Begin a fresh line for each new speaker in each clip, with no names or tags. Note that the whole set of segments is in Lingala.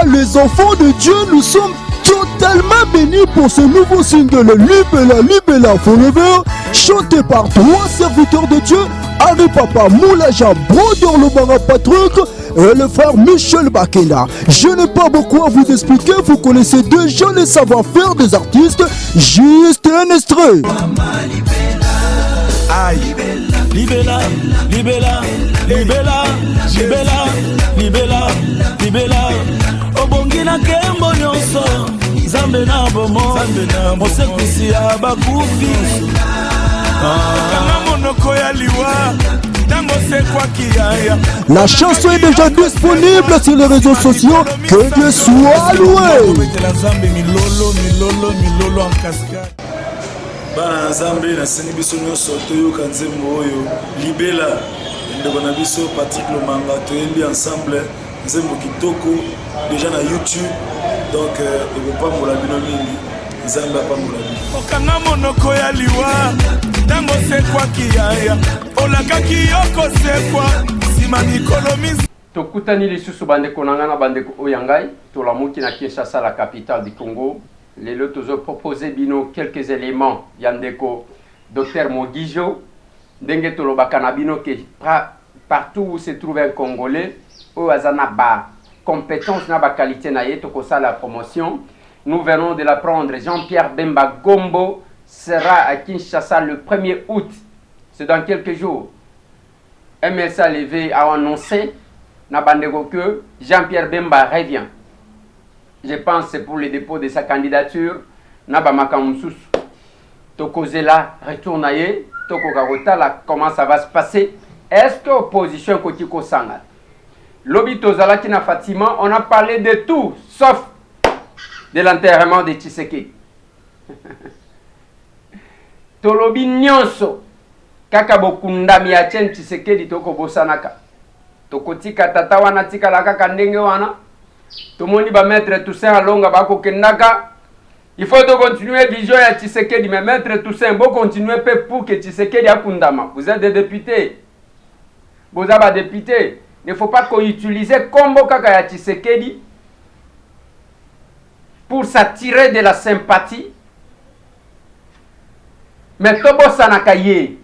Les enfants de Dieu, nous sommes totalement bénis pour ce nouveau single Libella, Libella Forever, chanté par 3 serviteurs de Dieu, Harry Papa Moulaja, Brodeur Lobara Patrick et le frère Michel Bakela. Je n'ai pas beaucoup à vous expliquer, vous connaissez déjà les savoir-faire des artistes, juste un extrait.
Aïe, libella, libella, libella, libella, libella, libella. Obongina kembo nyonso, Zambe na bomo, Mosekusi ya bakufi. Kanga monoko ya liwa, tango sekwa kiyaya.
La chanson est déjà disponible sur les réseaux sociaux. Que Dieu soit loué.
Milolo en cascade. Bana Nzambe na seni biso nyonso toyoka nzembo oyo libela ndeko na biso Patrick Lomanga toyembi ensemble nzembo kitoko déjà na YouTube donc ekopambola bino mingi Nzambe apambola bino okanga monoko ya liwa ntango sekwa kiyaya olakaki yoko sekwa nsima mikolo misi
tokutani lisusu bandeko na nga na bandeko oyo ya ngai tolamuki na Kinshasa, la capitale du Congo. Les lotos ont proposé bino quelques éléments yandeko Dr Mogijo ndenge tolobaka na bino que partout où se trouve un Congolais ou azana ba compétence na ba qualité na ye tokosa la promotion. Nous venons de l'apprendre. Jean-Pierre Bemba Gombo sera à Kinshasa le 1er août. C'est dans quelques jours. MSA Levé a annoncé na bandeko que Jean-Pierre Bemba revient. Je pense que c'est pour le dépôt de sa candidature. Naba Makamusus. Toko Zela retourne ailleurs. Toko Garota, là, comment ça va se passer? Est-ce que l'opposition Kotiko Sangal? Lobi Tozala Kina Fatima, on a parlé de tout, sauf de l'enterrement de Tshisekedi. Tolobi Nyonso. Kaka Bokunda Miachen Tshisekedi Toko Bosanaka. Toko Tika Tatawana Tika Laka Kandenge Wana. Tout le monde va mettre Toussaint à longue bako kendaka. Il faut continuer vision à Tshisekedi, mais mettre Toussaint, vous continuer pour que Tshisekedi a kundama. Vous êtes des députés. Vous avez des députés. Il ne faut pas qu'on utilise combo kaka ya Tshisekedi pour s'attirer de la sympathie. Mais Tobo Sanakaye.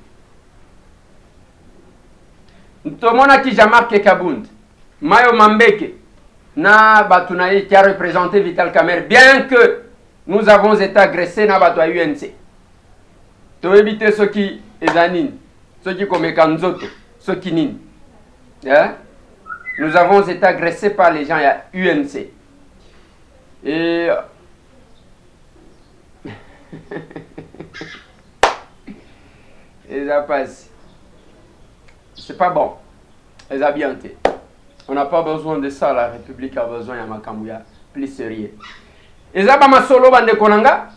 Tomona ki Jean-Marc Kabund. Mayo Mambeke. Na batunaye qui a représenté Vital Kamerhe, bien que nous avons été agressés na bato UNC. To éviter ceux qui ezanin, ceux qui comme Kanzoto, ceux qui nin. Hein? Nous avons été agressés par les gens à UNC. Et et ça passe. C'est pas bon. Les habillantés. On n'a pas besoin de ça, la République a besoin de Makamouya, plus sérieux. Et ça, ma solo bande konanga,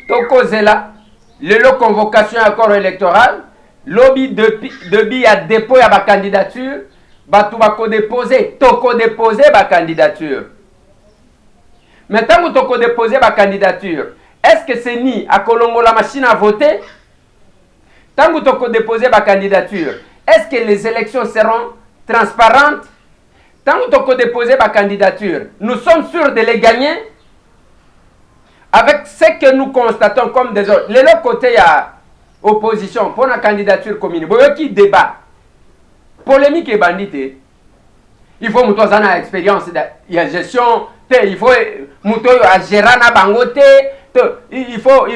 toko zela, le convocation à corps électoral, lobby de a dépôt à ma candidature, batu bako déposer, toko déposer ma candidature. Maintenant, vous toko déposer ma candidature, est-ce que c'est ni à Colombo la machine à voter? Tant que toko déposer ma candidature, est-ce que les élections seront transparente? Tant que tu déposer ma candidature, nous sommes sûrs de les gagner avec ce que nous constatons comme des autres. Les autres côtés, il y a opposition pour la candidature commune. Il y a qui débat. Polémique et bandité. Il faut que nous ayons expérience de gestion. Il faut que nous ayons gérer na bangote. Il faut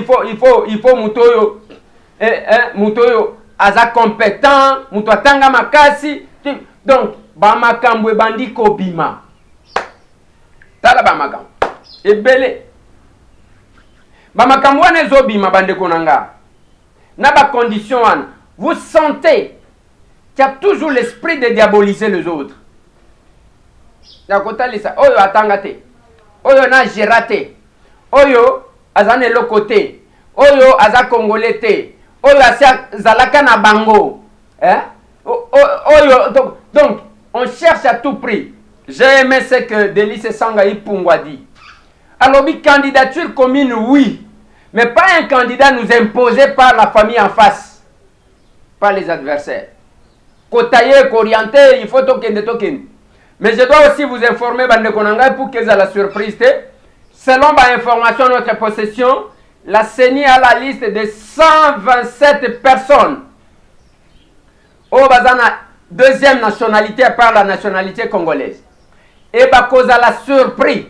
mutoyo aza compétent, muto tanga makasi. Donc, bamakambo bandi ko bima. Tala bamakambo. Ebele. Bamakambo wane zo bima bande konanga. Na ba condition wana. Vous sentez qu'il y a toujours l'esprit de diaboliser les autres. Yakota lisa. Oyo atangate. Oyo na gerate. Oyo azane lokote. Oyo aza congolais te. Oyo asia zalaka na bango. Hein? Donc, on cherche à tout prix. J'ai aimé ce que Délice Sangaï Pungwa dit. Alors, une candidature commune, oui. Mais pas un candidat nous imposé par la famille en face. Par les adversaires. Kotaye, orienté, il faut token. Mais je dois aussi vous informer, bande konanga, pour que la surprise. Selon ma information, notre possession, la CENI a la liste de 127 personnes. Au Bazana, deuxième nationalité par la nationalité congolaise. Et à cause de la surprise,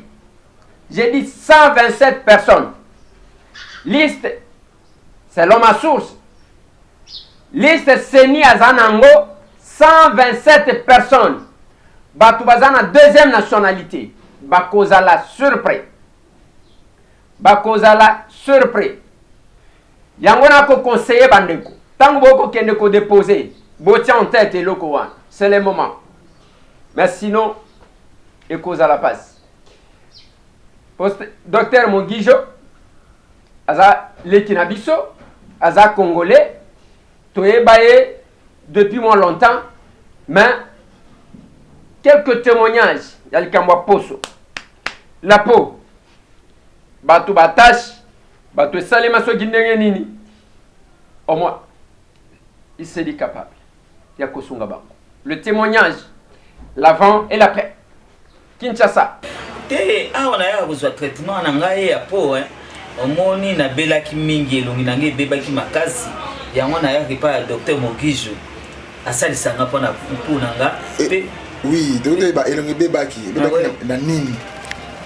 j'ai dit 127 personnes. Liste, selon ma source, liste CENI à Zanango, 127 personnes. Batubazana deuxième nationalité. Bakoza la surprise. Bakoza la surprise. Yangona ko conseiller bandeko. Tant boko kende ko déposer. Botia en tête et loko wan. C'est le moment. Mais sinon, et cause à la passe. Docteur Mogijo, aza lekinabiso, aza congolais, toye baye depuis moins longtemps, mais quelques témoignages, y'a le Kambwa Poso. La peau, batu batache, batu salima so gindenge nini. Au moins, il s'est dit capable. Y'a Kosunga Bango. Le témoignage, l'avant et l'après. Kinshasa.
Te awa na ya besoin traitement na ngai ya peau hein. Omoni na belaki mingi elongi na ngai bebaki makasi. Yango na ya ripa docteur Mogijo. Asali sanga pona mpuna nga.
Oui, docteur ba elongi bebaki na nini?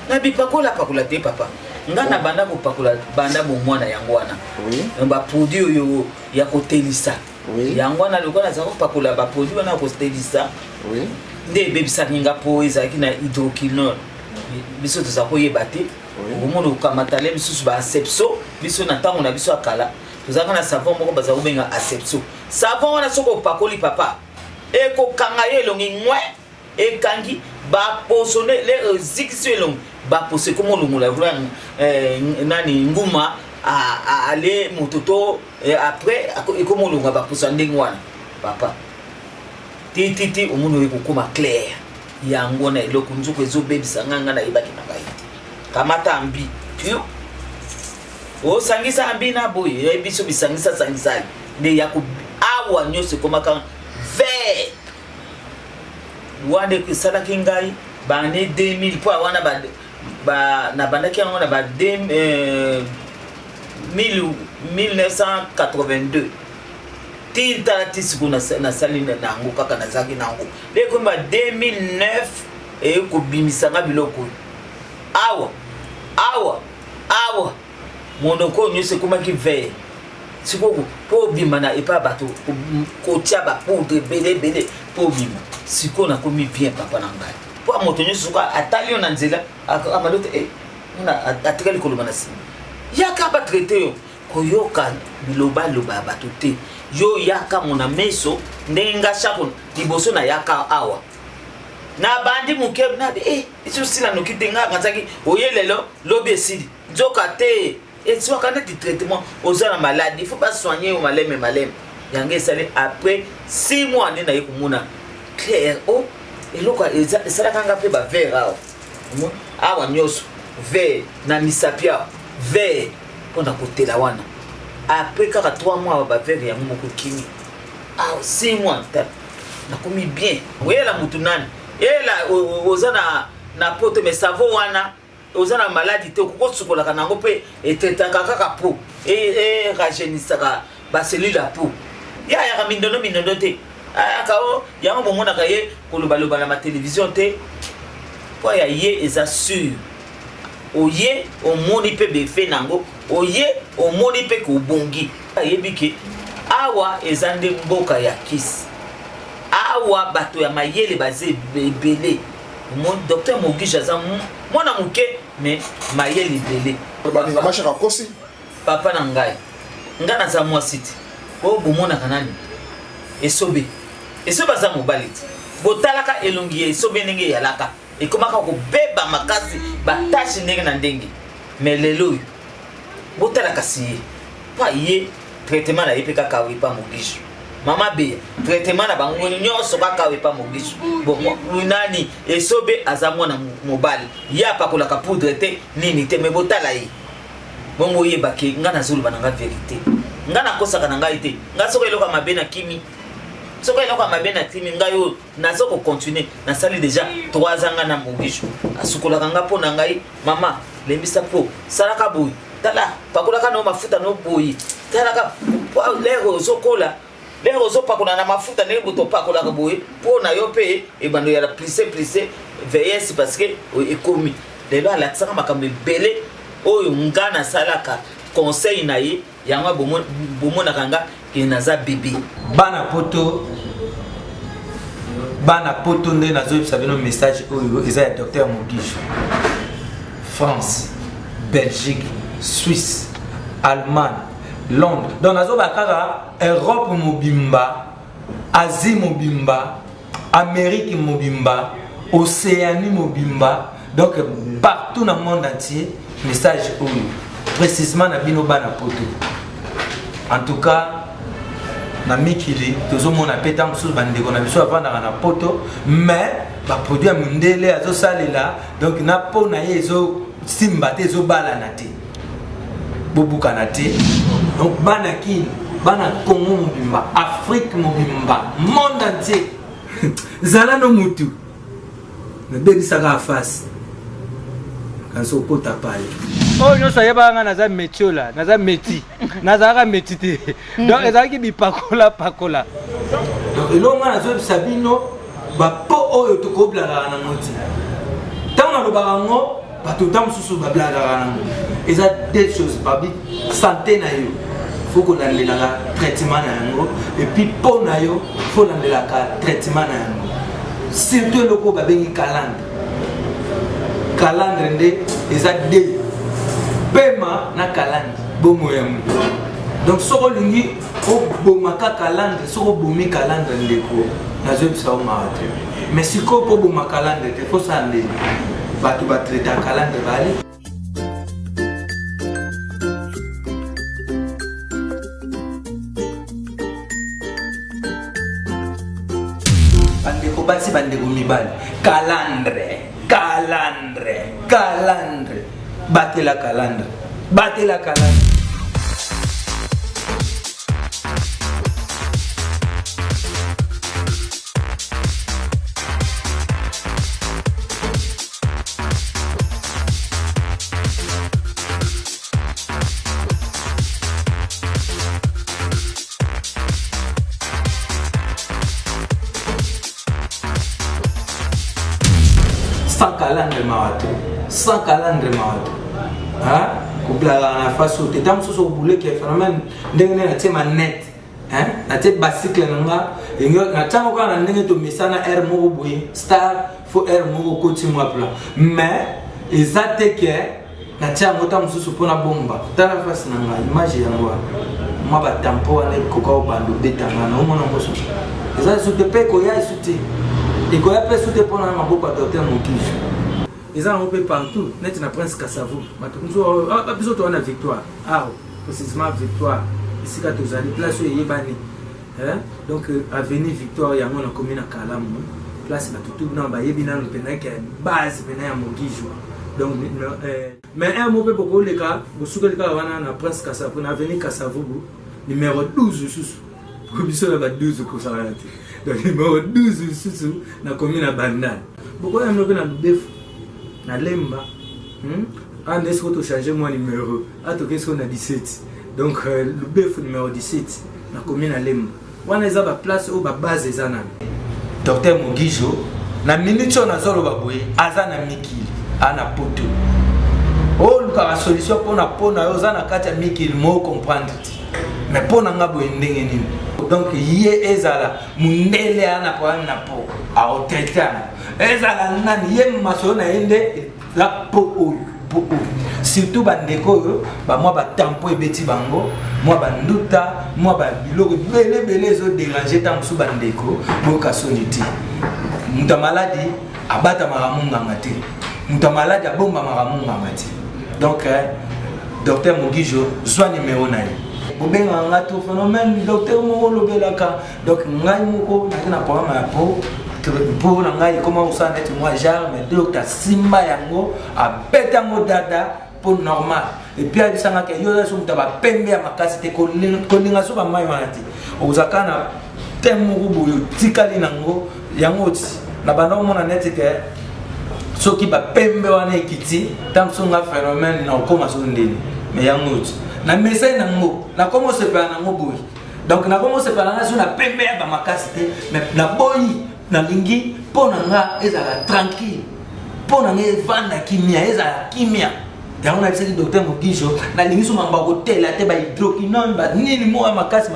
Na bipakola pakola te papa. Nga na banda ko pakola banda bo mwana yango wana.
Oui.
Ba produit yo ya kotelisa.
Oui.
Yango na lokona za ko pakola ba produit wana ko kotelisa.
Oui.
Nde bebisa ninga po ezaki na hydroquinone. Biso to zakoye bate. Omono kamatale biso ba asepso, biso na tango na biso akala. Tozaka na savon moko baza ubenga asepso. Savon wana soko pakoli papa. E ko kanga yelongi ngwe e kangi ba posone le zikisi elongi ba pose komo lungula vraiment nani nguma a aller mototo après komo lunga ba posa ndenge wana papa. Titi omono ekokoma clair. Yango na eloko nzuko ezobebisa nganga na ibaki na bayi. Kamata ambi. Tu o sangisa ambi na boye, ebiso bisangisa sangisali. Ne yaku awa nyose komaka ve. Wande kusala kingai bane 2000 po wana ba na bandaki yango na ba 1982. Tinta tisiku na sali na nango kaka na zaki nango. Leko mba 2009 e ko bimisanga biloko. Awa. Monoko nyose komaki ve. Sikoku po bima na epa bato ko tia ba poudre bele po bima. Siko na komi bien papa na ngai. Po moto nyose suka atali na nzela amalote na atikali koloma na sima. Yaka ba traiter yo koyoka biloba bato te. Yo yaka mona meso ndenga shako liboso na yaka awa na bandi muke na iso sila no kitenga kanzaki oyelelo lobi esili nzoka te etso kana di traitement ozana maladie il faut pas soigner au maleme yange sali après 6 mois nina yikumuna clair eloko ezala kanga pe ba vera awa nyoso ve na misapia ve pona kotela wana. Après 3 mois ba faire ya moko kimi 6 mois na komi bien wela mutu nani ela ozana na poto me savo wana ozana maladie te ko sukola kana ngo pe etetaka kaka po rajeunissaka ba cellule la peau ya mindono te akao yango bomona kaye koloba na télévision te po ya ye eza sûr oye omoni pe befe nango oye omoni pe ko bongi ayebiki awa ezande mboka ya kisi awa bato ya mayele baze bebele mon docteur Mogijo za mwana muke mais mayele bele
baninga mashaka kosi
papa na ngai ngana za mwasiti o bomona kanani esobe za mobaliti botalaka elongi esobe ndenge yalaka ekomaka ko beba makasi batashi ndenge na ndenge mais lelo botala kasi pa ye traitement na epeka kawe pa Mogijo mama be traitement na bango nyonso ka kawe pa Mogijo bon nani esobe azamwa na mobile ya pakola ka poudre te nini te mais botala ye bongo ye bake ngana zulu bananga vérité ngana kosaka na ngai te nga soko eloka mabe na kimi ce que eloko mabe na timi ngai yo nazo ko continuer na sali déjà 3 ans na Mogisho asukola kanga po na ngai mama lembisa po salaka boy tala pakolaka no mafuta no boy talaka lero zokola lero zo pakola na mafuta ne buto pakola ka boy po na yo pe e bando ya plissé veillez parce que ekomi lelo ala tsaka makambe belé oyo ngana salaka conseil na ye yanga bomo na kanga ki naza bébé
bana poto nde nazoyebisa bino message oyo eza ya docteur Mogisho. France, Belgique, Suisse, Allemagne, Londres. Donc nazoba kaka Europe mobimba, Asie mobimba, Amérique mobimba, Océanie mobimba. Donc partout dans le monde entier, message oyo précisément na bino bana poto. En tout cas na mikili tozomona peta mususu bandeko na biso avanda na poto mais ba produit mundele azo salela donc na po na yezo simba te zo bala na te bobuka na te donc bana ki bana Congo mobimba Afrique mobimba monde entier zala no mutu na belisaka face kanso pota pale.
Oh non, ça y est pas naza métier là, naza métier, naza métier. Donc les gens qui bi pakola.
Donc et là on a sabino ba po oyo to ko blaga na moti. Tant na lo barango ba to tam susu ba blaga na. Et ça des choses ba bi santé na yo. Faut qu'on ait la traitement na yango et puis po na yo faut la traitement na yango. Surtout le ko ba bengi calandre nde eza de pema na calandre bomo ya mutu. Donc soko lingi o bomaka calandre soko bomi calandre ndeko nazobisa o maate mais siko po boma calandre te faut ça ndé batu ba traiter calandre bali bandeko basi bandeko mibali calandre battez la calandre. Sans calandre mawato hein kubla na faso te tam so boule ke phénomène ndenge na tema net hein na te bicycle nga ingo na tango kana ndenge to misana air mo boye star fo air mo ko ti mo pla mais ezate ke na tia mota mususu pona bomba tala face na nga image yango ma ba tampo na ko ko bando betanga na mo na moso ezate su te pe ko ya suti et ko ya pe su te pona ma boka docteur Mogisho. Ils ont un peu partout, net na Prince Kassavou. Biso to na victoire. Ah, précisément victoire. Ici quand vous allez place yebani. Hein? Donc avenue Victoire ya mona commune à Kalamu. Place na tout na ba yebina no pena ke base pena ya Mogisho. Donc mais un mot peu beaucoup les gars, vous souka les gars wana na Prince Kassavou na avenue Kassavou numéro 12 sous. Biso na 12 ko ça. Donc numéro 12 sous na commune à Bandal. Pourquoi on na bef na lemba en est-ce que tu changer mon numéro à tout qu'est-ce qu'on a 17 donc le bœuf numéro 17 na commune na lemba wana eza ba place au ba base eza na docteur Mogisho na minute on azolo ba boye aza na mikili ana poto oh luka solution pona yo za na kati ya mikili mo comprendre mais pona nga boye ndenge nini donc ye ezala mundele ana problème na po a otetana ezala nani ye maso na ende la po surtout bandeko yo ba moi ba tampo ebeti bango moi ba nduta moi ba biloko belé zo déranger tant sous bandeko boka soniti muta maladi abata maramunga ngati muta maladi abomba maramunga ngati donc docteur Mogisho soit numéro na ye bobenga ngato phénomène docteur mo lobelaka donc ngai moko na problème ya po pour ngai comment on s'en est moi genre mais docteur simba yango a betango dada pour normal et puis a disanga que yo so mutaba pembe ya makasi te ko linga so ba mai wanati ozakana temo boyo tikali nango yango ti na bando mona net ke soki ba pembe wana ekiti tant songa phénomène na koma so ndeni mais yango ti na message nango na komo se pa nango boy donc na komo se pa na so na pembe ba makasi mais na boyi na lingi pona nga ezala tranquille pona nga evanda kimia ezala kimia yango na bisaki docteur Mogijo na lingi so mamba ko tela te ba hydroquinone ba nini mo makasi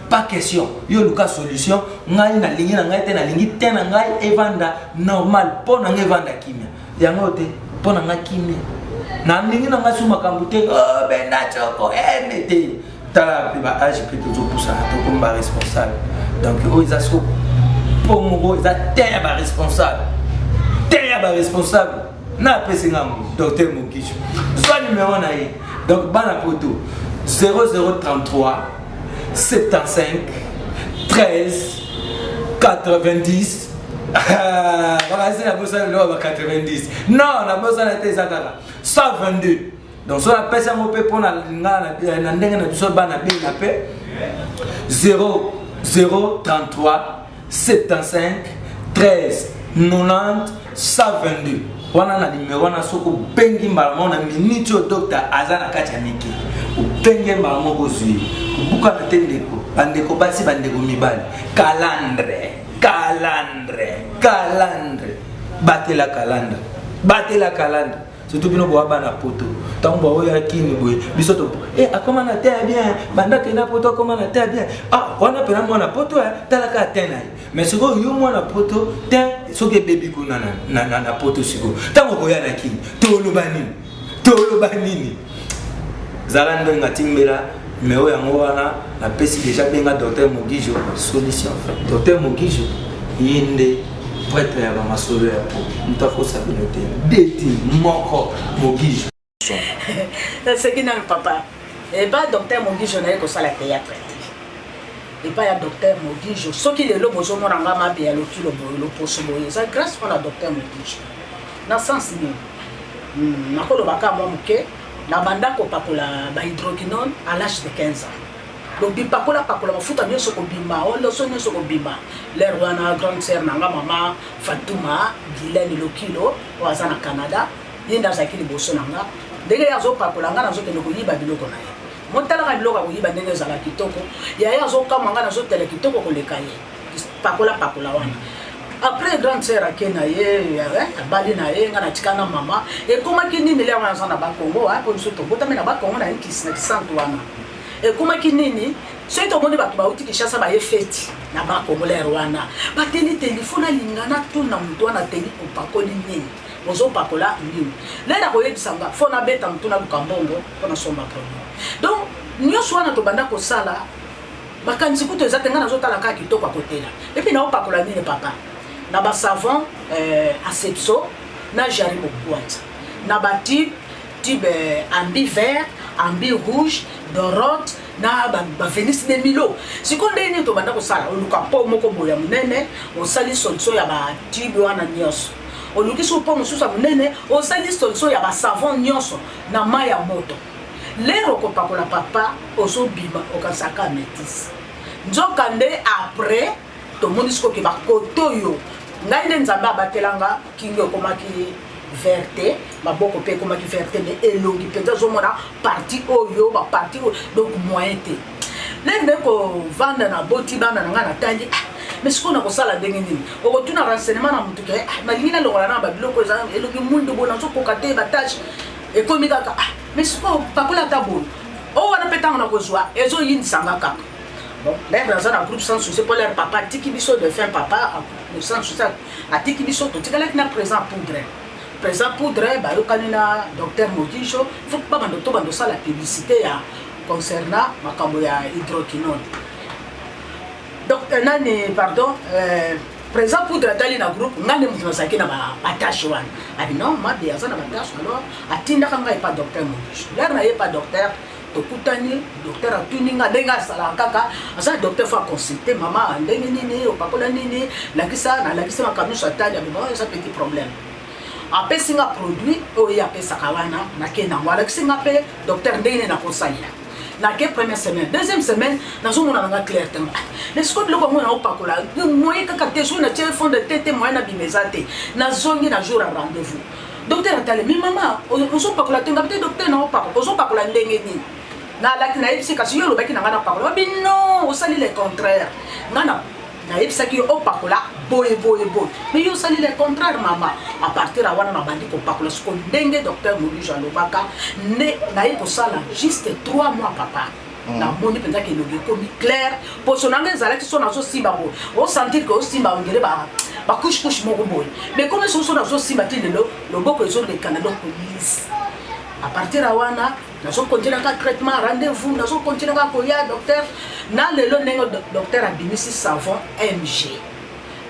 pas question yo luka solution ngai na lingi na ngai te na lingi te na ngai evanda normal pona nga evanda kimia yango te pona nga kimia na lingi na ngai so makambo te oh benda choko mete tala ba age plutôt pour ça to comme responsable donc o isa so pour mo isa te ba responsable na pesi ngam docteur Mogijo soit numéro na ye donc bana poto 0033 75 13 90 voilà c'est la bossa de 90 non la bossa na tesa kaka 122 donc so la pesa mo pe pona na ndenge na biso bana be na pe 0033 75 13 90 122 wana na numéro na soko bengi mbalamo na minute au docteur azana kacha miki bengi mbalamo bozui buka na tendeko bandeko basi bandeko mibali calandre batela calandre surtout bino bo bana poto tambo oya kini boy bisoto akoma na te bien banda kena poto akoma na te bien wana pena mwana poto talaka tena mais siko yo mwana poto te soke baby kuna na poto siko tango koya na kini toloba nini zalando ngatimbela mais oya ngwana na pesi déjà benga docteur Mogijo solution docteur Mogijo yinde prêtre ya masolo ya po mutako sabinote deti moko Mogijo
c'est qui n'a papa et pas docteur Mogijo na ko sala théâtre et pas ya docteur Mogijo ce qui est le bozo mo ranga ma bien le kilo lo poso boye ça grâce à la docteur Mogijo na sens ni na ko lo baka mo muke na banda ko pakola ba hydroquinone à l'âge de 15 ans donc bi pakola mafuta nyo soko bima olo so nyo soko bima l'air wana grande sœur nanga mama Fatouma Guylaine Lokilo wazana Canada yinda zakili boso nanga ndenge yazo pakola nga nazo tele ko yiba biloko na ye motala ka biloko ko yiba ndenge zala kitoko ya yazo kama nga nazo tele kitoko ko lekaye pakola wana après grande sœur akena ye abali na ye nga na tikana mama e koma kinini le wana sana ba Congo pour so to botame na ba Congo na ikisi na santo wana e koma kinini so to moni ba ba uti kishasa ba ye feti na ba Congo le wana ba teni telefona lingana to na mtu na teni opakoli nini bozo pakola nini le na koye disanga fona beta mtu na lukambongo fona somba problem donc nyoso wana to banda ko sala bakanzi kuto ezatenga na zotala ka kitoko akotela et puis na opakola nini papa na ba savon asepso na jaribo boîte na ba type ambi vert ambi rouge dorot na ba Venise de Milo sikonde ni to banda ko sala oluka po moko boya munene on sali solution ya ba type wana nyos oluki so po mususa munene on sali solution ya ba savon nyos na maya moto lero ko pakola papa oso bima okasaka métis nzokande après to monisko ke ba kotoyo ngai nde nzambe abatelanga kingi okomaki verte maboko pe komaki verte mais elongi peut-être zomona parti oyo ba parti donc moyen te lende ko vanda na boti bana nga na tandi mais siko na ko sala ndenge nini okotuna renseignement na mutu ke malingi na longola na ba biloko eza elongi mundu bona zo kokate ba tâche e komi kaka mais siko pakola tabolo o wana petanga na kozwa ezo yindisanga kaka bon là dans un groupe sans souci pour leur papa tiki biso de fin papa sans souci a tiki biso to tika na présent poudre ba yo kanina docteur Mogijo faut pas bando to bando ça la publicité ya concernant makambo ya hydroquinone donc nani pardon présent poudre dali na groupe ngane mutu nasaki na ba tâche wana abi non ma bien ça na ba tâche alors atinda kanga pas docteur Mogijo là na pas docteur tokutani docteur atuninga ndenga sala kaka asa docteur fa consulter mama ndenge nini opakola nini lakisa makanusa tali abi bon ça petit problème apesinga produit oya pesa kawana na kena wala kisinga pe docteur ndenge na konsalia na ke première semaine deuxième semaine nazomona nanga clair te mais ce que loko mona opakola moyen kaka te so na tie fond de tête moyen na bimezate nazongi na jour à rendez-vous docteur atale mi mama ozopakola te ngapte docteur na opakola ozopakola ndenge nini na laki na yebisi kasi yo lobaki na nga na pakola babi non osali le contraire nga na yebisaki yo opakola boye mais yo osali le contraire mama à partir awana na bandi kopakola siko ndenge docteur Mogijo alobaka nde naye kosala juste 3 mois papa na moni penza ke logi komi clair poso nanga ezalaki so nazosimba boye osentir ke osimba ongele ba couche moko boye mais comme so nazosimba ti lelo loboko ezolekana donc lise à partir awana nazo continuer ka traitement rendez-vous nazo continuer ka koya docteur na lelo nengo docteur abimisi savon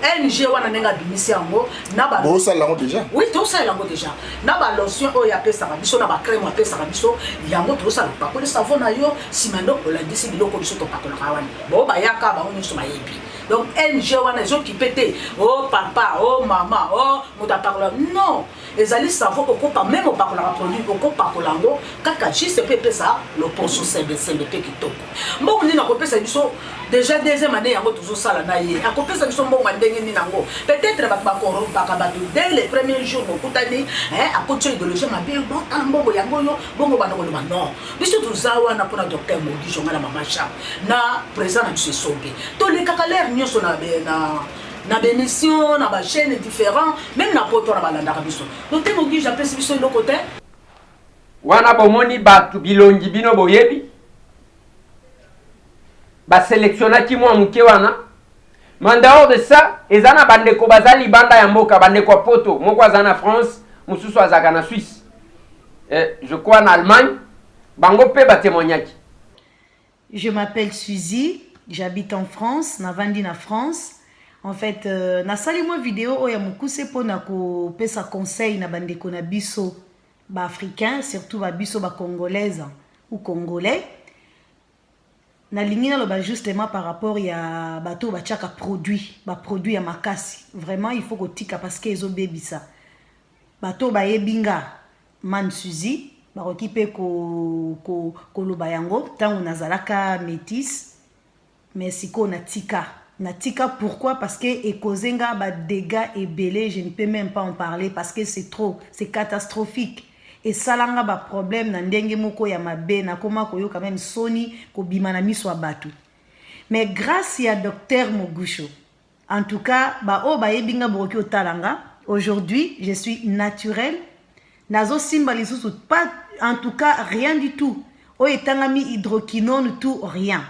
NG wana nenga abimisi yango na ba
bo ça lango déjà
oui tout ça lango déjà na ba lotion o ya pesa biso na ba crème pesa biso yango tout ça pas ko savon na yo simando olandisi biloko biso to pakola kawani bo ba yaka ba onyo so mayebi donc NG wana ezo kipete oh papa oh maman oh muta pakola non ezali savon okopa même opakola produit okopakola ngo kaka juste pe pesa le poso sembe pe kitoko mbongo nina kopesa biso déjà deuxième année yango toujours sala na ye akopesa biso mbongo ndenge ni nango peut-être bakoro bakabatu dès les premiers jours mokutani akotso idéologie mabe bon mbongo yango yo bongo bana ko non biso tuzawa na pona docteur Mogijo ngala mama cha na président na biso sombe to le kakalaire nyoso na bémission na ba chaîne différents même na poto na balanda biso donc Mogijo apesi biso le côté
wana bomoni batu bilongi bino boyebi ba sélectionnaki mwa muke wana mais en dehors de ça ezana bandeko bazali banda ya mboka bandeko poto moko azana France mususu azaka na Suisse je crois en Allemagne bango pe ba témoignaki.
Je m'appelle Suzy, j'habite en France, navandi na France. En fait, na sali mo vidéo oya mukuse pona ko pesa conseil na bandeko na biso ba africain, surtout ba biso ba congolaise ou congolais. Na lingina lo ba justement par rapport ya bato ba chaka produit ya makasi. Vraiment il faut ko tika parce que ezo bebisa. Bato ba yebinga man Suzy ba okipe ko loba yango tango nazalaka métis mais siko na tika pourquoi parce que ekozenga ba dégâts et belé je ne peux même pas en parler parce que c'est trop c'est catastrophique et salanga ba problème na ndenge moko ya mabe na koma koyo quand même soni ko bimana miswa batu mais grâce à docteur Mogijo en tout cas ba o ba yebinga boki otalanga aujourd'hui je suis naturelle nazo simba lisusu pas en tout cas rien du tout o etangami hydroquinone tout rien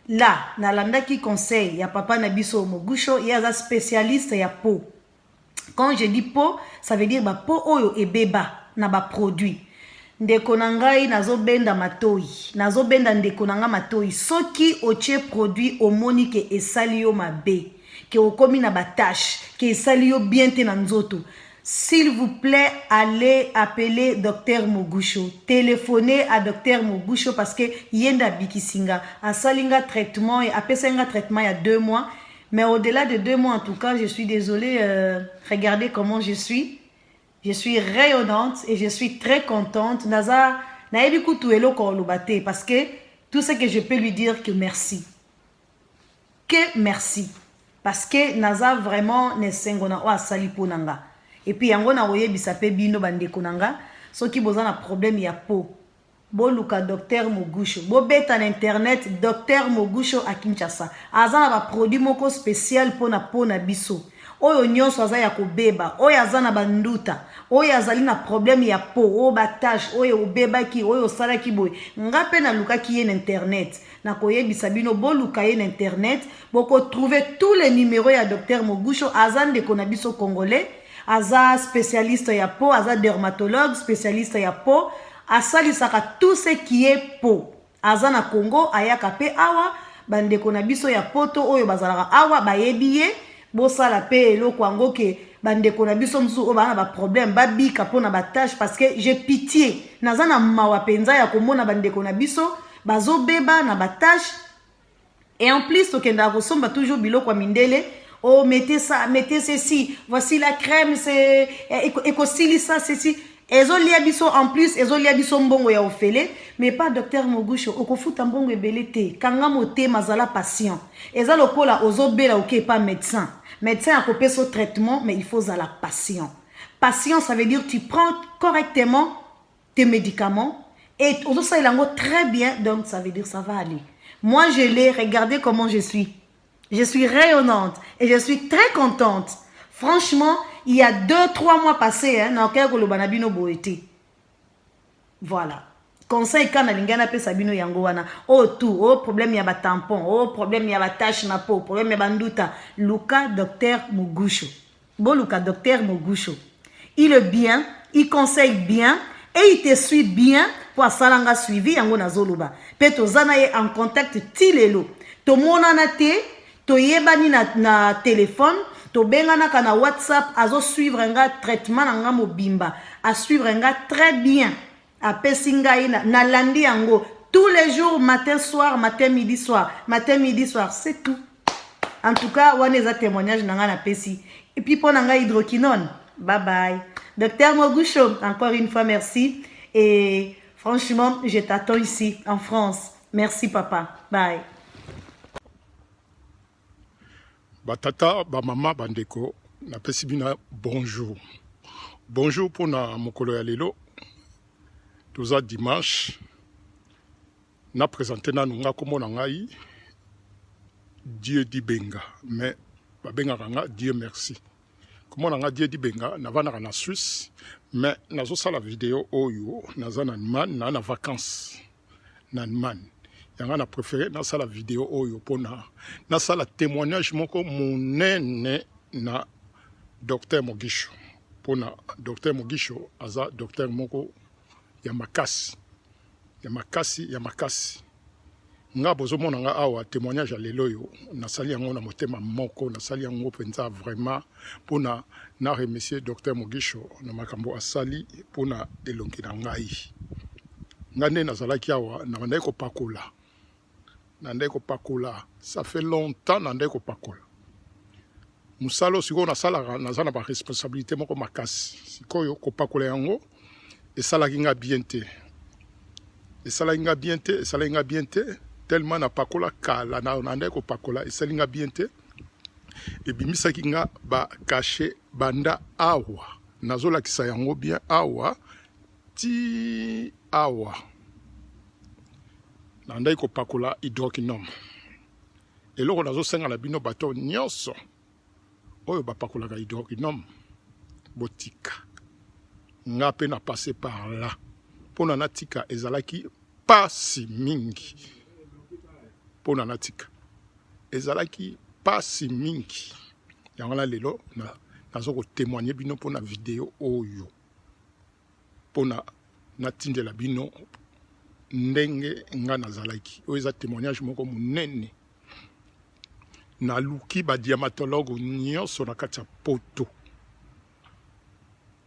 là nalanda ki conseil ya papa na biso Mogijo ya za spécialiste ya peau quand je dis peau ça veut dire ba peau oyo ebeba na ba produit ndeko na ngai nazobenda ndeko na nga matoi soki otie produit omoni ke esali yo mabe ke okomi na ba tâche ke esali yo bien te na nzoto. S'il vous plaît, allez appeler Dr Mogijo. Téléphonez à Dr Mogijo parce que yenda bikisinga. A salinga traitement et apesenga traitement il y a 2 mois. Mais au-delà de 2 mois, en tout cas, je suis désolée. Regardez comment je suis. Je suis rayonnante et je suis très contente. Naza, naebi kutu elo kolobate parce que tout ce que je peux lui dire que merci. Que merci. Parce que Naza vraiment ne sengona o asali ponanga. Et puis yango na oyebisa pe bino bandeko nanga soki bozana problème ya peau boluka Dr Mogijo bobeta na internet Dr Mogijo à Kinshasa azana ba produit moko spécial pona biso oyo nyonso aza ya kobeba oyo azana banduta oyo azali na problème ya peau o ba tache oyo obebaki oyo salaki boy ngape na lukaki ye na internet na koyebisa bino boluka ye na internet boko trouver tous les numéros ya Dr Mogijo azande kona biso congolais aza spécialiste ya peau, aza dermatologue, spécialiste ya peau, asali saka tout ce qui est peau. Aza na Congo, ayaka pe awa, bandeko na biso ya poto oyo bazalaka awa, bayebiye, bosala pe eloko yango ke bandeko na biso msu o bana ba problème, ba bika po na ba tâche parce que j'ai pitié. Naza na mawa penza ya komona bandeko na biso, bazo beba na ba tâche. Et en plus, tokenda kosomba toujours biloko mindele. Oh, mettez ça, mettez ceci. Voici la crème, c'est ça, ceci. ezolia biso en plus ezolia biso mbongo ya ofele mais pas docteur Mogusho okofuta mbongo ebele te kanga motema mazala patient eza lokola ozobela oke pas médecin akopesa traitement mais il faut la patient. Patient ça veut dire tu prends correctement tes médicaments et ça il en très bien donc ça veut dire ça va aller. Moi je l'ai regardé comment je suis rayonnante et je suis très contente. Franchement, il y a 2-3 mois passés, voilà. Conseil quand na pe sabino yango wana. Oh tout, oh problème ya ba tampon, oh problème ya ba tache na peau, problème ya banduta. Luka docteur Mogusho. Bon Luka docteur Mogusho. Il est bien, il conseille bien et il te suit bien pour salanga suivi yango na zoluba. Pe to zana ye en contact tilelo. To monana te, to yebani na téléphone. To bengana kana WhatsApp azo suivre nga traitement nga mobimba a suivre nga très bien a pesinga na landi yango tous les jours matin midi soir c'est tout. En tout cas wana eza témoignage nanga na pesi et puis pour nga hydroquinone. Bye bye docteur Mogusho, encore une fois merci et franchement je t'attends ici en France. Merci papa, bye.
Batata, bamama, bandeko, na pesi bina bonjour. Bonjour pour na mokolo ya lelo. Toza dimanche. Na présenté na nunga komo na ngai. Dieu di benga. Mais babenga nga Dieu merci. Komo na nga Dieu di benga na vana na Suisse. Mais nazo sala vidéo oyo naza na man na vacances. Nanman. Yanga na préféré na sala vidéo oyo pona na sala témoignage moko monene na docteur Mogusho pona docteur Mogusho aza docteur moko ya makasi nga bozo mona nga awa témoignage lelo yo na sali yango na motema moko na sali yango penza vraiment pona na remercier docteur Mogusho na makambo asali pona elongi na ngai ngane na zalaki awa na bandai ko pakola. Nandeko pakola, ça fait longtemps nandeko pakola. Musalo siko na sala na zana ba responsabilité moko makasi. Siko yo ko pakola yango et sala kinga bien te. Et sala kinga bien te, tellement na pakola kala na nandeko pakola et sala kinga bien te. Et bimisa kinga ba caché banda awa. Nazola kisa yango bien awa ti awa. Nandai ko pakola hydroquinone. Et loko nazo senga la bino bato nyonso. Oyo ba pakola ka hydroquinone botika. Nga pe na passé par là. Pona natika ezalaki pasi mingi. Pona natika ezalaki pasi mingi. Yangala lelo nazo ko témoigner bino pona vidéo oyo. Pona natindela bino ndenge nga nazalaki oyo eza témoignage moko munene na luki ba diamatologue nyonso na kati ya poto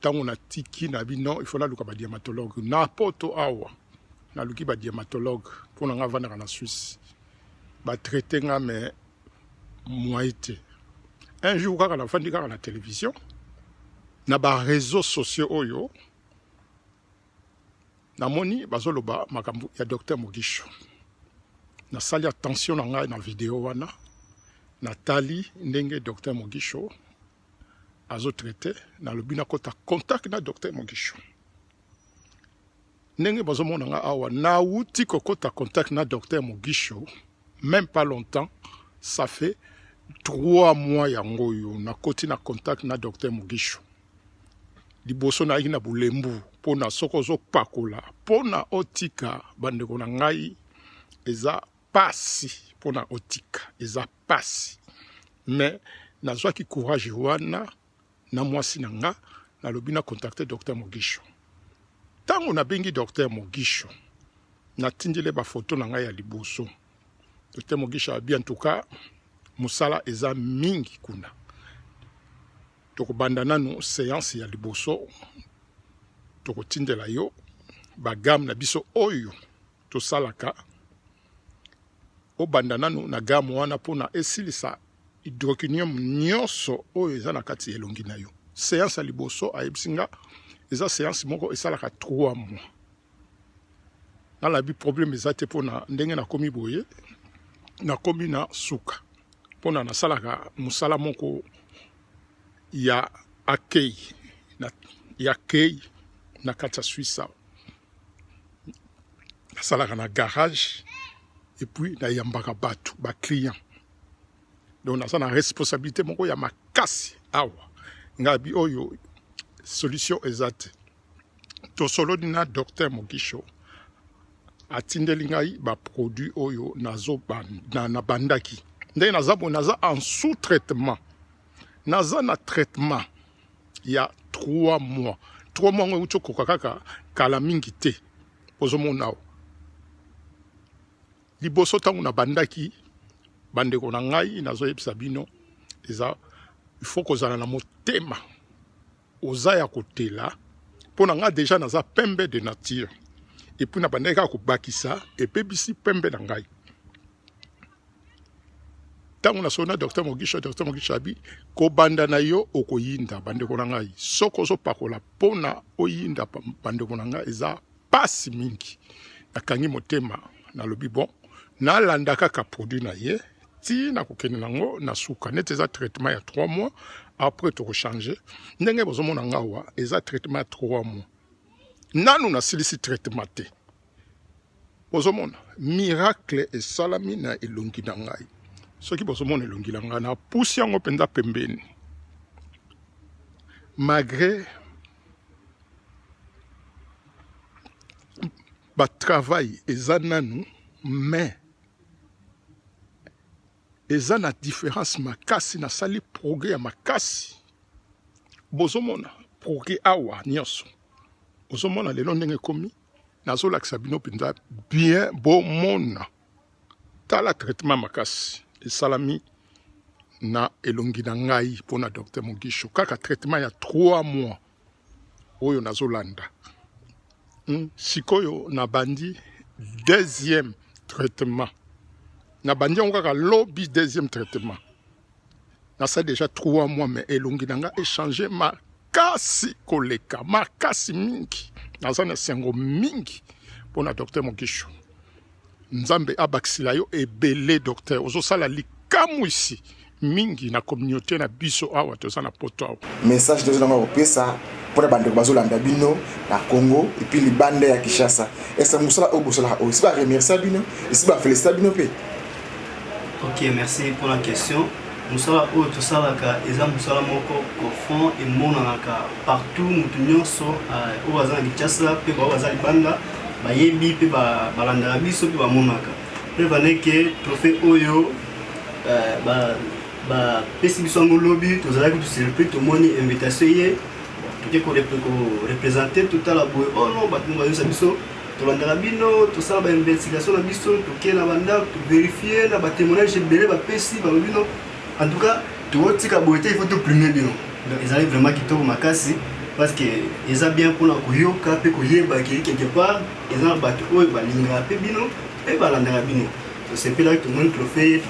tango na tiki na bino il faut na luka ba diamatologue na poto awa na luki ba diamatologue pona nga vanda na Suisse ba traiter nga mais moite un jour kaka na fandi kaka na télévision na ba réseaux sociaux oyo namoni bazoloba makambo ya docteur Mogusho. Na sali attention na ngai na vidéo wana. Natali ndenge docteur Mogusho azo traité na lobina kota contact na docteur Mogusho. Ndenge bazomona nga awa na uti kokota contact na docteur Mogusho, même pas longtemps, ça fait 3 mois yango yo na koti na contact na docteur Mogusho. Liboso na ina bulembu pona sokozo pakola pona otika bandeko na ngai eza pasi pona otika eza pasi mais nazwaki courage wana na mwasi na nga na lobina contacter docteur Mogusho. Tango na bengi docteur Mogusho na tindile ba photo na ngai ya liboso. Docteur Mogusho bien en tout cas musala eza mingi kuna. Toko bandana no séance ya liboso toko tindela yo bagam na biso oyo to salaka o bandana no na gamu wana pona esilisa hydroquinone nyonso oyo eza na kati elongi na yo séance ya liboso ayebsinga eza séance moko esalaka 3 mois nalabi problème eza te mpona ndenge nakomi boye nakomi na suka mpona nasalaka mosala moko ya accueil na kati ya Suisse awa nasalaka na garage et puis nayambaka bato baclient donc naza na responsabilité moko ya makasi awa ngabi oyo solution eza te tosololi na docteur Mugisho atindeli ngai baproduit oyo na bandaki ndenge naza en sous-traitement naza na traitement ya 3 mois 3 mois ngo utokoka kaka kala mingi te ozomona awa liboso ntango na bandaki bandeko na ngai nazoyebisa bino eza il faut kozala na motema oza ya kotela mpona nga deja naza pembe de nature et puis na bandaki kaka kobakisa epebisi pembe na ngai ntango nasona docteur Mugisho abi kobanda na yo okoyinda bandeko na ngai soko ozopakola mpona oyinda bandeko na ngai eza pasi mingi nakangi motema nalobi bon nalanda kaka produit na ye ti nakokende nango na suka neti eza traitement ya 3 mois après tokochange ndenge bozomona nga awa eza traitement ya 3 mois nanu nasilisi traitement te bozomona miracle esalami na elongi na ngai soki bozomona elongi na ngai na pusi yango mpenza pembeni malgré batravail eza nanu mais eza na différence makasi nasali progrès ya makasi bozomona progrès awa nyonso bozomona lelo ndenge ekomi nazolakisa bino mpenza bien bomona tala traitement makasi esalami na elongi na ngai mpona docteur Mugisho kaka traitement ya 3 mois oyo nazolanda sikoyo nabandi deuxième traitement nabandi yango kaka lobi deuxième traitement nasa déjà 3 mois mais elongi na nga échangé makasi koleka makasi mingi naza na sengo mingi mpona docteur Mugisho nzambe abakisila yo ebele docteur ozosala likamu isi mingi na communauté na biso awa toza na poto awa
message tozolanga kopesa mpona bandeko bazolanda bino na Congo et puis libanda ya Kinshasa esa mosala oyo bosolaka oyo esi baremercia bino esi bafelicita bino mpe.
Ok, merci pour la question. Moussala oyo tosalaka eza mosala moko profond et monanaka partout mutu nyonso oyo aza na Kinshasa mpe bao baza libanda bayebi mpe balandaka biso mpe bamonaka preuve aneke trophée oyo bapesi biso yango lobi tozalaki toselebre tomoni invitation ye toke korepresente totala boye oh non bato bayosa biso tolandaka bino tosala bainvestigation na biso toke na bandako toverifie na batémoignage ebele bapesi balobi bino en tout cas tokotika boye te il faut toprime bino donc ezali vraiment kitoko makasi parce que eza bien mpona koyoka mpe koyeba ke quelque part eza na bato oyo balingaka mpe bino mpe balandaka bino tosepelaki tomoni trophée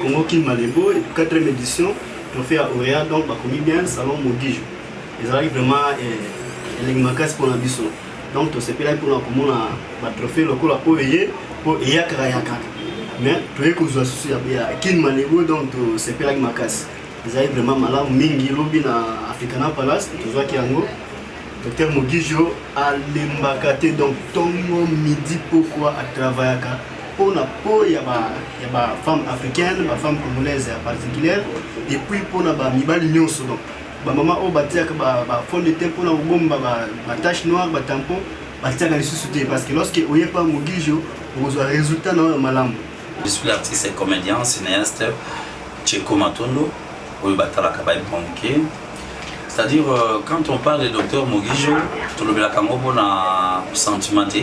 Congo Kin Malembo et 4e édition trophée à Orea donc bakomi bien salon Mugisho ezalaki vraiment elengi makasi mpona biso donc tosepelaki mpona komona batrophée lokola oyo ye mpo eyakaka yakaka mais toye kozwa susu ya Kin Malembo donc tosepelaki makasi ezalaki vraiment malamu mingi lobi na Africana Palace tozwaki yango docteur Mugisho alembaka te donc ntongo midi pourquoi atravaillaka mpona po ya bafemme africaine bafemme congolaise en particulière et puis mpona bamibali nyonso donc bamama oyo batiaka bafond de teint mpona kobomba batache noire batampon batiaka lisusu te parce que lorsque oyepa Mugisho okozwa résultat na oyo malamu.
Je suis l'artiste et comédien cinéaste Tcheko Matondo oyo batalaka babanke. C'est-à-dire quand on parle de docteur Mugisho tolobelaka ngo mpona sentiment te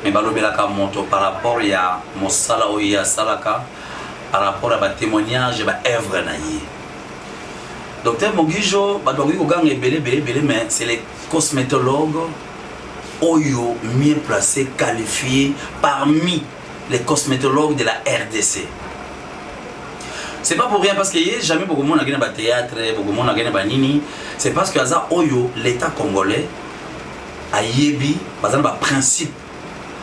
mais balobelaka moto par rapport ya mosala oyo ya salaka par rapport à ba témoignage ba œuvre na ye. Docteur Mugisho badoki koganga ebele mais c'est les cosmétologues oyo mieux placés qualifiés parmi les cosmétologues de la RDC. C'est pas pour rien parce que jamais beaucoup de monde a gagné le théâtre, beaucoup de monde a gagné le nini. C'est parce que l'État congolais a yebi, par exemple, principe.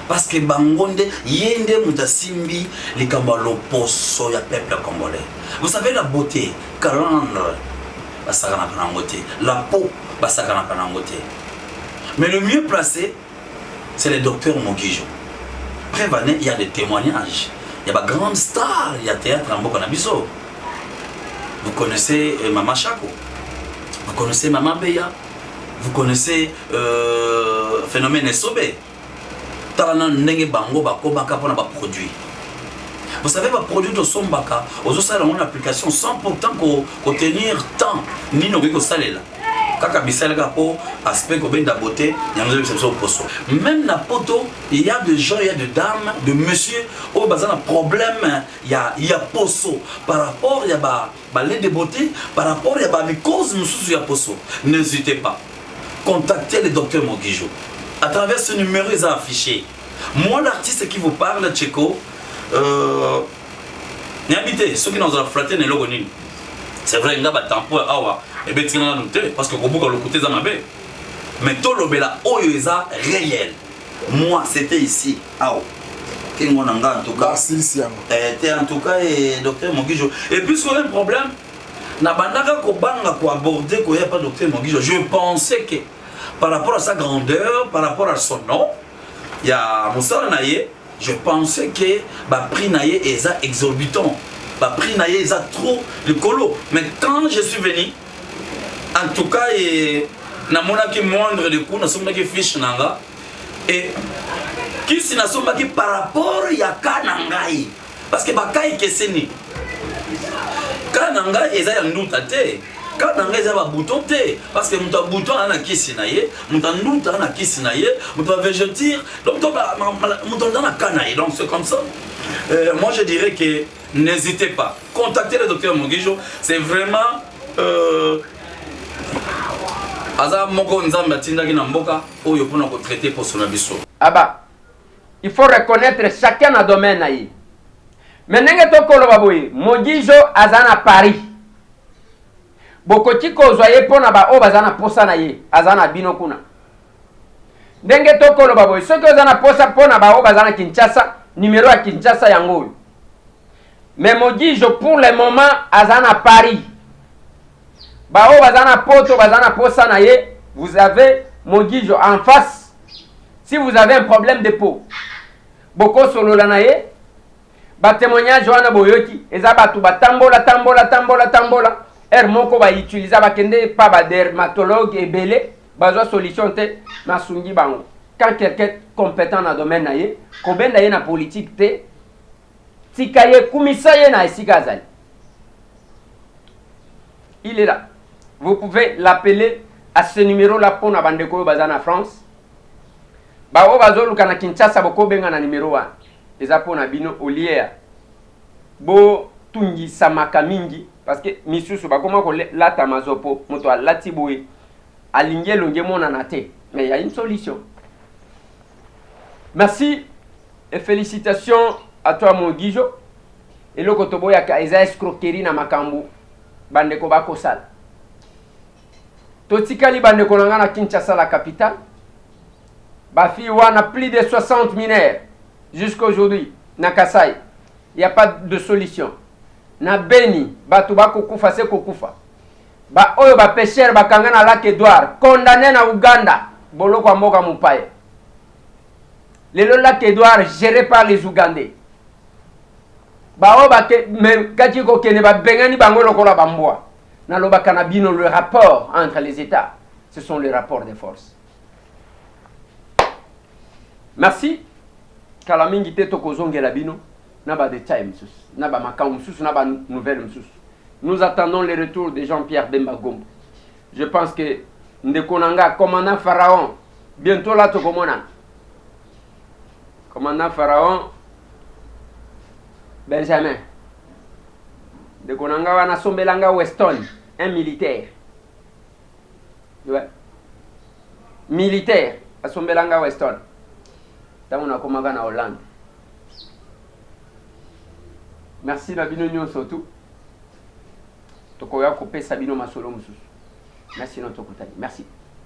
Parce que Bangonde, yende mutasimbi, les kambalo poso ya peuple congolais. Vous savez la beauté, calandre, basakana panangote, la peau, basakana panangote. Mais le mieux placé, c'est le docteur Mogijo. Prévané, il y a des témoignages. Il y a des grandes stars, il y a théâtre en Bokonabiso. Vous connaissez Mama Chako, vous connaissez Mama Beya, vous connaissez Phénomène Sobe. Talana Nenge Bango Bako Baka pour un produit. Vous savez, le produit de Sombaka, aux autres, on a une application sans pourtant tenir temps, ni nos règles salées. Kaka bisalga po aspect ko ben da beauté yango zo poso même na poto il y a des gens il y a des dames de monsieur au bazana problème il y a poso par rapport il y a ba lait de beauté par rapport il y a ba cause mususu ya poso n'hésitez pas contactez le docteur Mogijo à travers ce numéro ils ont affiché moi l'artiste qui vous parle Tcheko n'habitez ceux qui nous ont flatté ne logo nini c'est vrai il y a ba tempo awa parce que le côté Zamabé. Mais tout le bela oyoza réel. Moi c'était ici. En tout cas. En tout cas docteur Mogijo. Et puis sur un problème, na bandaka ko banga ko aborder ko ya pas docteur Mogijo. Je pensais que par rapport à sa grandeur, par rapport à son nom, il y a Moussala Naye, je pensais que ba prix Naye est exorbitant. Ba prix Naye est trop le colo. Mais quand je suis venu en tout cas, na monaki moindre de coup, na somaki fiche nanga et qui si na somaki par rapport ya kanangai parce que bakai keseni kanangai eza ya nduta te kanangai eza ba bouton te parce que muta bouton ana kisi na ye muta nduta ana kisi na ye muta végétir donc muta na kanaye donc c'est comme ça. Moi je dirais que n'hésitez pas, contactez le docteur Mogijo, c'est vraiment
ah bah, il faut reconnaître chacun a domaine aïe. Mais n'engé to kolo baboui, Mogijo azana Paris. Bokoti ko zoye pona ba o bazana posa na ye, azana bino kuna. N'engé to kolo baboui, ceux que azana posa pona ba o bazana Kinshasa, numéro à Kinshasa yango. Mais Mogijo pour le moment azana Paris. Bao bazana poto bazana posa na ye, vous avez Mogijo en face. Si vous avez un problème de peau, boko solo la na ye, ba témoignage wana boyoki, eza batu ba tambola. Moko ba utiliser ba kende pa ba dermatologue et belé, bazwa solution te masungi bango. Quand quelqu'un compétent dans le domaine na ye, ko benda ye na politique te, tikaye kumisa ye na esikazali. Il est là. Vous pouvez l'appeler à ce numéro-là pour na bandeko bazana France. Ba o bazolu kana Kinshasa boko benga na numéro 1. Eza pour na bino olier. Bo tungi samaka mingi parce que misusu ba koma ko lata mazopo moto alati boye. Alinge longe mona na te. Mais il y a une solution. Merci et félicitations à toi Mogijo. Et le kotobo ya ka eza escroquerie na makambu. Bandeko bako sala. Totikali bandeko nanga na Kinshasa la capitale. Bafi wana plus de 60 mineurs jusqu'à aujourd'hui na Kasai. Il n'y a pas de solution. Na Beni, batu bako kufa se kokufa. Ba oyo ba pêcheur bakanga na lac Edouard, condamné na Uganda, boloko mboka mupaye. Le lac Edouard géré par les Ougandais. Ba o ba ke me kati ko kene ba bengani bango lokola bambwa. Na loba kanabino le rapport entre les États, ce sont les rapports de force. Merci. Kalamingi te tokozongela bino na ba détail msus, na ba makam msus, na ba nouvelle msus. Nous attendons le retour de Jean-Pierre Bemba Gombo. Je pense que Ndekonanga, commandant Pharaon, bientôt là tokomona. Commandant Pharaon Benjamin. Ndekonanga wana sombelanga Weston, un militaire. Ouais. Militaire, à sombelanga Weston. Tamona komaga na Hollande. Merci la binonio surtout. tokoya kopesa bino masolo mosusu merci notre kutani merci